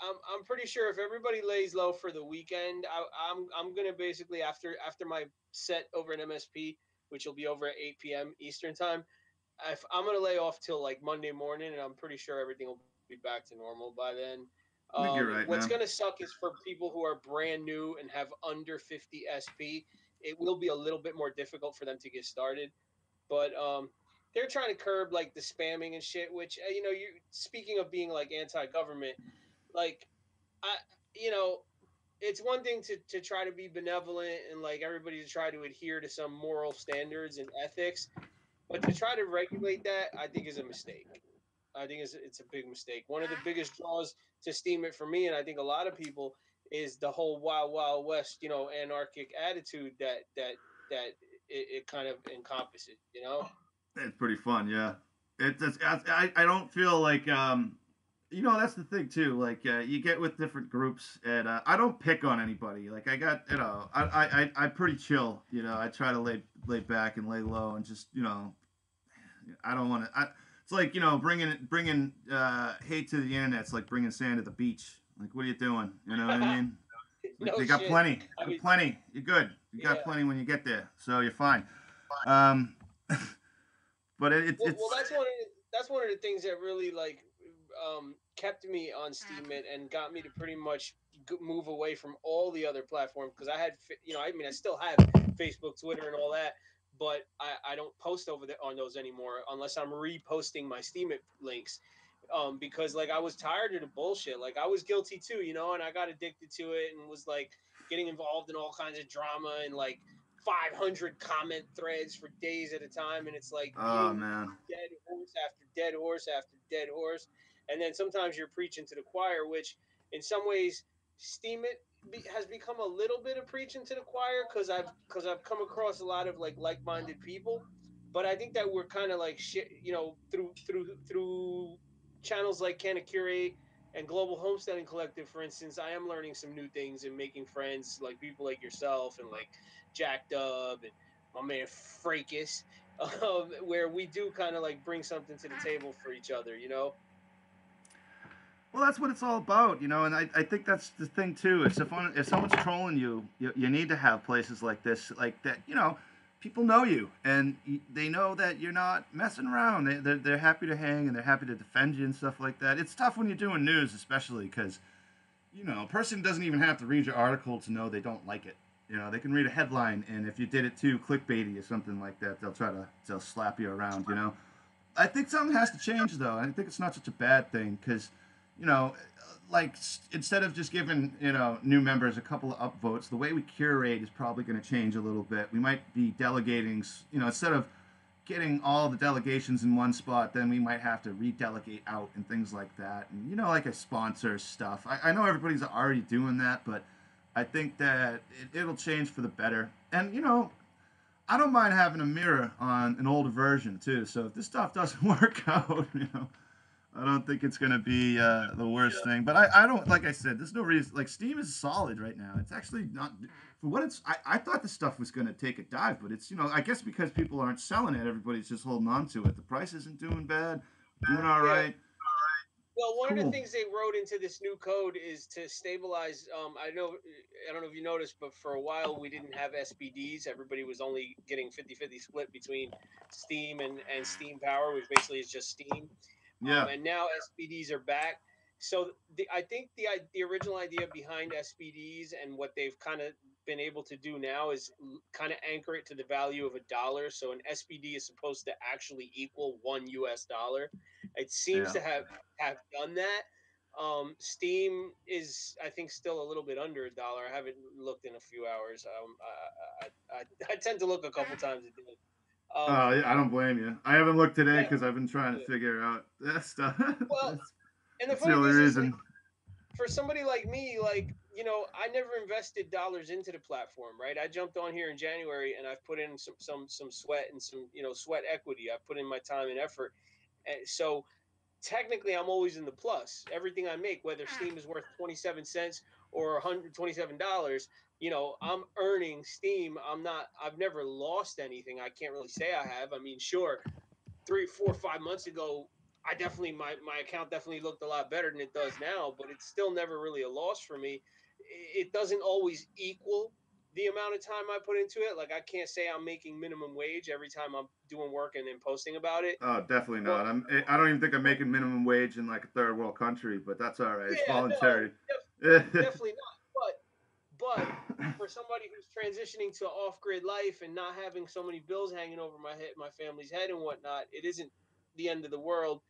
I'm pretty sure if everybody lays low for the weekend, I'm gonna basically after my set over at MSP, which will be over at 8 p.m. Eastern time. If I'm gonna lay off till like Monday morning, and I'm pretty sure everything will be back to normal by then. I think you're right, What's man. gonna suck is for people who are brand new and have under 50 SP. It will be a little bit more difficult for them to get started, but they're trying to curb like the spamming and shit. Which you know, you speaking of being like anti-government, like I, you know, it's one thing to try to be benevolent and like everybody to try to adhere to some moral standards and ethics, but to try to regulate that, I think is a mistake. I think it's a big mistake. One of the biggest draws to Steam it for me, and I think a lot of people, is the whole Wild Wild West, you know, anarchic attitude that it kind of encompasses. You know? It's pretty fun, yeah. I don't feel like you know that's the thing too. Like you get with different groups, and I don't pick on anybody. Like I got I'm pretty chill. You know, I try to lay back and lay low and just I don't want to. It's like bringing hate to the internet. It's like bringing sand to the beach. Like what are you doing? You know what I mean? Like, No they got shit. plenty. I mean, Plenty. You're good. You got yeah. plenty when you get there, so you're fine. Um, but Well, that's one of the things that really like kept me on Steam and got me to pretty much move away from all the other platforms because I had you know I mean I still have Facebook, Twitter, and all that, but I don't post over on those anymore unless I'm reposting my Steam links. Because like I was tired of the bullshit. Like I was guilty too, you know, and I got addicted to it and was like getting involved in all kinds of drama and like 500 comment threads for days at a time, and it's like oh beating man. dead horse after dead horse after dead horse. And then sometimes you're preaching to the choir, which in some ways Steam it has become a little bit of preaching to the choir because I've come across a lot of like-minded people, but I think that we're kind of like shit, you know, through channels like Canna-Curate and Global Homesteading Collective, for instance. I am learning some new things and making friends, like people like yourself and like Jack Dub and my man Fracas, where we do kind of like bring something to the table for each other, you know? Well, that's what it's all about, and I think that's the thing too. If someone's trolling you need to have places like this, like that. People know you, and they know that you're not messing around. They're happy to hang, and they're happy to defend you and stuff like that. It's tough when you're doing news, especially because a person doesn't even have to read your article to know they don't like it. They can read a headline, and if you did it too clickbaity or something like that, they'll slap you around. I think something has to change, though. I think it's not such a bad thing because, you know, like instead of just giving new members a couple of upvotes, the way we curate is probably going to change a little bit. We might be delegating, instead of getting all the delegations in one spot, then we might have to redelegate out and things like that. And like a sponsor stuff. I know everybody's already doing that, but I think that it'll change for the better. And I don't mind having a mirror on an older version too. So if this stuff doesn't work out, I don't think it's gonna be the worst thing. But I don't, like I said, there's no reason. Like Steam is solid right now. It's actually not for what it's. I thought the stuff was gonna take a dive, but it's I guess because people aren't selling it, everybody's just holding on to it. The price isn't doing bad, doing all right. Well, one of the Cool. things they wrote into this new code is to stabilize. I don't know if you noticed, but for a while we didn't have SPDs. Everybody was only getting 50-50 split between Steam and Steam Power, which basically is just Steam. Yeah. And now SPDs are back. So I think the original idea behind SPDs and what they've kind of been able to do now is kind of anchor it to the value of $1. So an SPD is supposed to actually equal $1. It seems Yeah. to have done that. Steam is, I think, still a little bit under $1. I haven't looked in a few hours. I tend to look a couple times a day. Yeah, I don't blame you. I haven't looked today Yeah, because I've been trying to figure out that stuff. well, that's, and the that's the funny only thing is like reason. for somebody like me, I never invested dollars into the platform, right? I jumped on here in January and I've put in some sweat and some sweat equity. I put in my time and effort, and so technically I'm always in the plus. Everything I make, whether Steam is worth 27 cents or $127, I'm earning Steam. I've never lost anything. I can't really say I have. I mean, sure, 3, 4, 5 months ago, I definitely my account definitely looked a lot better than it does now, but it's still never really a loss for me. It doesn't always equal the amount of time I put into it. Like I can't say I'm making minimum wage every time I'm doing work and then posting about it. Oh, definitely But not. I don't even think I'm making minimum wage in like a third world country, but that's all right. It's yeah, no, voluntary. definitely not. But for somebody who's transitioning to off-grid life and not having so many bills hanging over my head, my family's head and whatnot, it isn't the end of the world,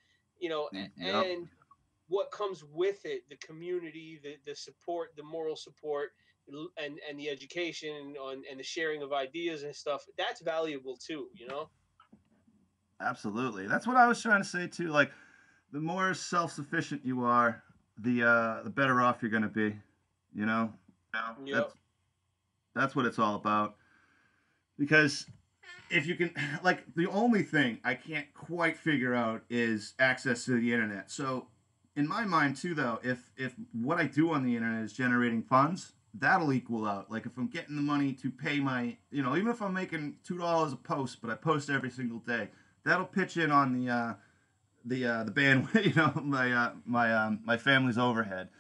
Yep. and what comes with it, the community, the support, the moral support, and the education and the sharing of ideas and stuff, that's valuable too. Absolutely. That's what I was trying to say too. Like, the more self-sufficient you are, the better off you're gonna be. You know, Yep. that's that's what it's all about. Because if you can, like, the only thing I can't quite figure out is access to the internet. So, in my mind too, though, if what I do on the internet is generating funds, that'll equal out. Like if I'm getting the money to pay my, even if I'm making $2 a post, but I post every single day, that'll pitch in on the bandwidth, my family's overhead.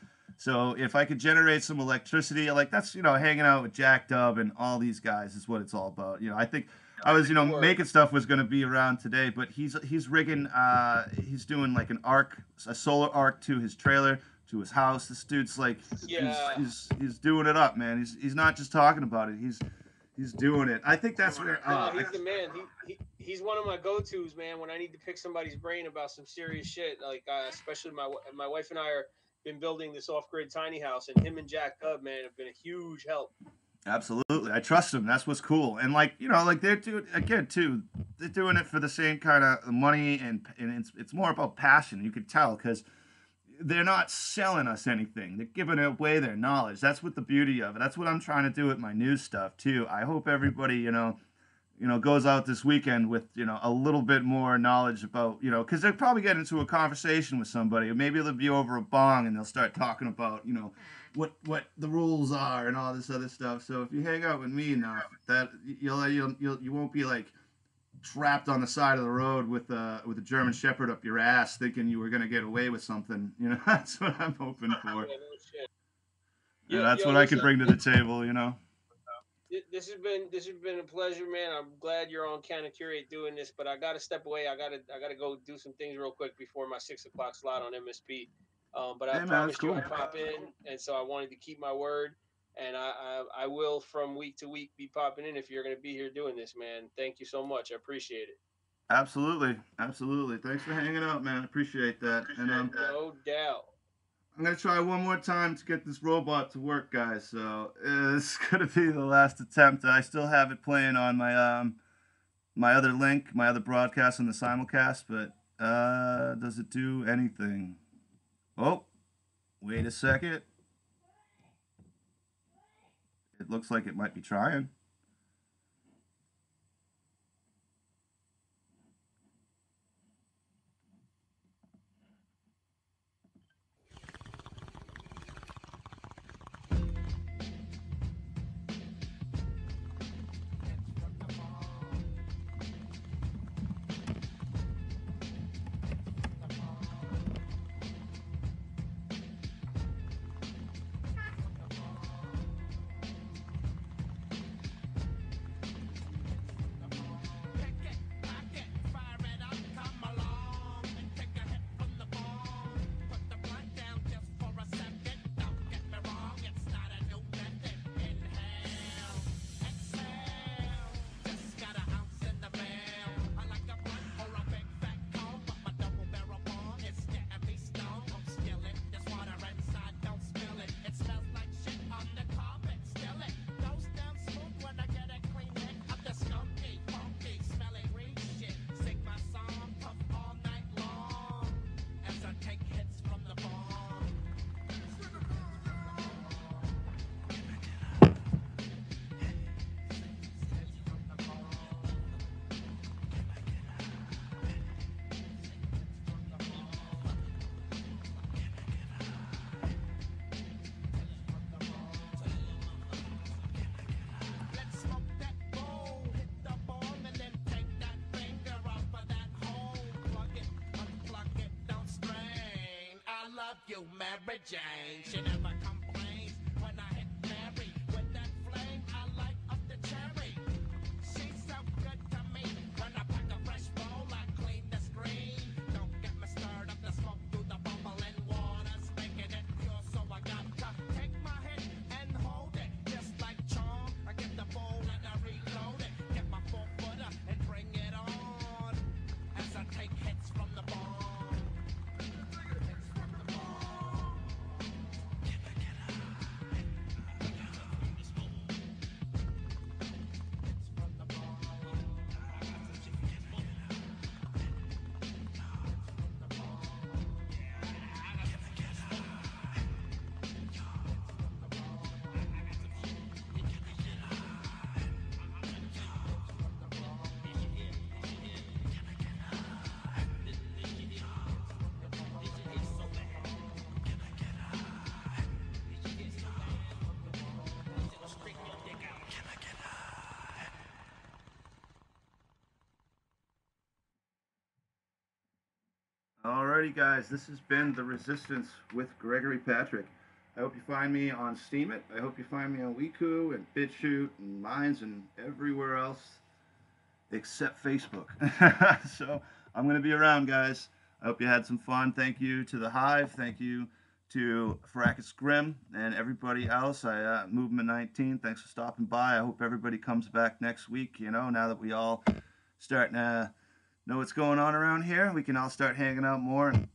So if I could generate some electricity, like that's hanging out with Jack Dub and all these guys is what it's all about. I think I was making stuff was going to be around today, but he's rigging he's doing like a solar arc to his trailer, to his house. This dude's like Yeah. he's doing it up, man. He's not just talking about it. He's doing it. I think that's where No, he's the man. He's one of my go-tos, man. When I need to pick somebody's brain about some serious shit, like especially my wife and I are been building this off-grid tiny house, and him and Jack Dub, man, have been a huge help. Absolutely, I trust them. That's what's cool. And like they're doing again too. They're doing it for the same kind of money, and it's more about passion. You could tell because they're not selling us anything. They're giving away their knowledge. That's what the beauty of it. That's what I'm trying to do with my news stuff too. I hope everybody goes out this weekend with a little bit more knowledge about because they'll probably get into a conversation with somebody, or maybe they'll be over a bong and they'll start talking about what the rules are and all this other stuff. So if you hang out with me enough, that you won't be like trapped on the side of the road with a German Shepherd up your ass, thinking you were gonna get away with something. You know, that's what I'm hoping for. Yeah, no shit. And Yo, that's yo, what I could listen. bring to the table. You know. This has been a pleasure, man. I'm glad you're on Canna-Curate doing this, but I gotta step away. I gotta go do some things real quick before my 6 o'clock slot on MSP. But I Hey man, that's promised you cool. I'd pop in, and so I wanted to keep my word. And I will from week to week be popping in if you're gonna be here doing this, man. Thank you so much. I appreciate it. Absolutely, absolutely. Thanks for hanging out, man. Appreciate that. And No doubt. I'm gonna try one more time to get this robot to work, guys. So it's gonna be the last attempt. I still have it playing on my other link, my other broadcast on the simulcast, but does it do anything? Oh, wait a second. It looks like it might be trying. You, Mary Jane, she never complains when I hit Mary with that flame. I light up the cherry. She's so good to me. When I pack a fresh bowl, I clean the screen. Don't get me stirred up the smoke through the bubbling water's making it pure. So I got to take my hit and hold it, just like charm. I get the bowl and I reload it. Get my 4-footer and bring it on as I take hits from the bomb. Alrighty, guys, this has been The Resistance with Gregory Patrick. I hope you find me on Steemit. I hope you find me on Wiku and BitChute and Minds and everywhere else except Facebook. So I'm going to be around, guys. I hope you had some fun. Thank you to the Hive. Thank you to Fracas Grim and everybody else. Movement 19. Thanks for stopping by. I hope everybody comes back next week. You know, now that we all starting to know what's going on around here, we can all start hanging out more. And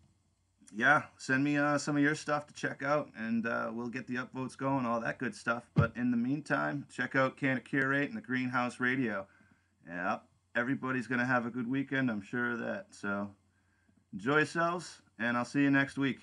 yeah, send me some of your stuff to check out, and we'll get the upvotes going, all that good stuff. But in the meantime, check out Canna-Curate and the Greenhouse Radio. Yeah, everybody's going to have a good weekend, I'm sure of that. So enjoy yourselves, and I'll see you next week.